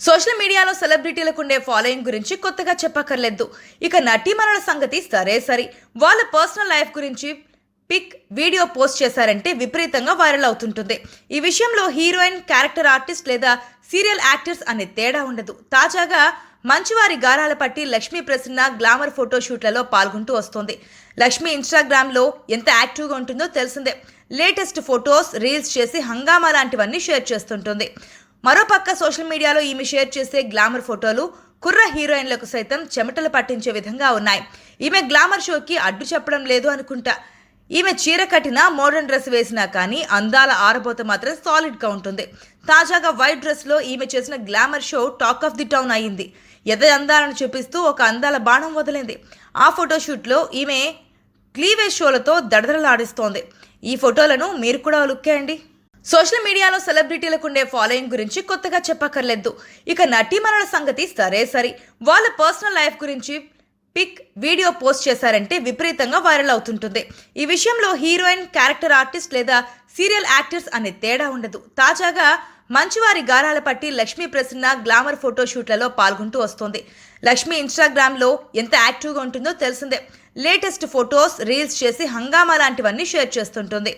Social మీడియాలో సెలబ్రిటీలకు ఉండే following గురించి కొత్తగా చెప్పక్కర్లేదు. ఇక నటీమణుల సంగతి సరే వాళ్ళ పర్సనల్ లైఫ్ గురించి పిక్ వీడియో పోస్ట్ చేశారంటే విపరీతంగా వైరల్ అవుతుంటుంది. ఈ విషయంలో హీరోయిన్, క్యారెక్టర్ ఆర్టిస్ట్ లేదా సీరియల్ యాక్టర్స్ అనే తేడా ఉండదు. తాజాగా మంచివారి గారాల పట్టి లక్ష్మీ ప్రసన్న గ్లామర్ ఫోటోషూట్లలో పాల్గొంటూ వస్తోంది. లక్ష్మి ఇన్స్టాగ్రామ్లో ఎంత యాక్టివ్గా ఉంటుందో తెలిసిందే. లేటెస్ట్ ఫొటోస్, రీల్స్ చేసి హంగామా లాంటివన్నీ షేర్ చేస్తుంటుంది. మరోపక్క సోషల్ మీడియాలో ఈమె షేర్ చేసే గ్లామర్ ఫోటోలు కుర్ర హీరోయిన్లకు సైతం చెమటలు పట్టించే విధంగా ఉన్నాయి. ఈమె గ్లామర్ షోకి అడ్డు చెప్పడం లేదు అనుకుంటా. ఈమె చీర కట్టినా, మోడర్న్ డ్రెస్ వేసినా కానీ అందాల ఆరబోత మాత్రం సాలిడ్గా ఉంటుంది. తాజాగా వైట్ డ్రెస్లో ఈమె చేసిన glamour show talk of the town అయింది. అందాలను చూపిస్తూ ఒక అందాల బాణం వదిలింది. ఆ ఫోటోషూట్లో ఈమె క్లీవేజ్ షోలతో దడదడలాడిస్తోంది. ఈ ఫోటోలను మీరు కూడా లుక్కేయండి. సోషల్ మీడియాలో సెలబ్రిటీలకు ఉండే ఫాలోయింగ్ గురించి కొత్తగా చెప్పక్కర్లేదు. ఇక నటీమణుల సంగతి సరే వాళ్ళ పర్సనల్ లైఫ్ గురించి పిక్ వీడియో పోస్ట్ చేశారంటే విపరీతంగా వైరల్ అవుతుంటుంది. ఈ విషయంలో హీరోయిన్, క్యారెక్టర్ ఆర్టిస్ట్ లేదా సీరియల్ యాక్టర్స్ అనే తేడా ఉండదు. తాజాగా మంచివారి గారాల పట్టి లక్ష్మీ ప్రసన్న గ్లామర్ ఫోటోషూట్లలో పాల్గొంటూ వస్తోంది. లక్ష్మి ఇన్స్టాగ్రామ్లో ఎంత యాక్టివ్గా ఉంటుందో తెలిసిందే. లేటెస్ట్ ఫొటోస్, రీల్స్ చేసి హంగామా లాంటివన్నీ షేర్ చేస్తుంటుంది.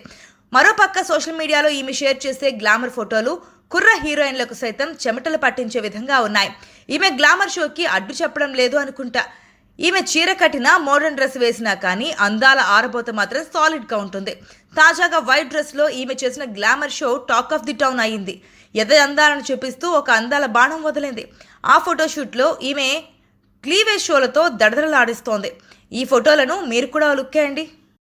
మరోపక్క సోషల్ మీడియాలో ఈమె షేర్ చేసే గ్లామర్ ఫోటోలు కుర్ర హీరోయిన్లకు సైతం చెమటలు పట్టించే విధంగా ఉన్నాయి. ఈమె గ్లామర్ షోకి అడ్డు చెప్పడం లేదు అనుకుంటా. ఈమె చీర కట్టినా, మోడర్న్ డ్రెస్ వేసినా కానీ అందాల ఆరబోత మాత్రం సాలిడ్గా ఉంటుంది. తాజాగా వైట్ డ్రెస్లో ఈమె చేసిన glamour show talk of the town అయింది. అందాలను చూపిస్తూ ఒక అందాల బాణం వదిలింది. ఆ ఫోటోషూట్లో ఈమె క్లీవేజ్ షోలతో దడదడలాడిస్తోంది. ఈ ఫోటోలను మీరు కూడా లుక్కేయండి.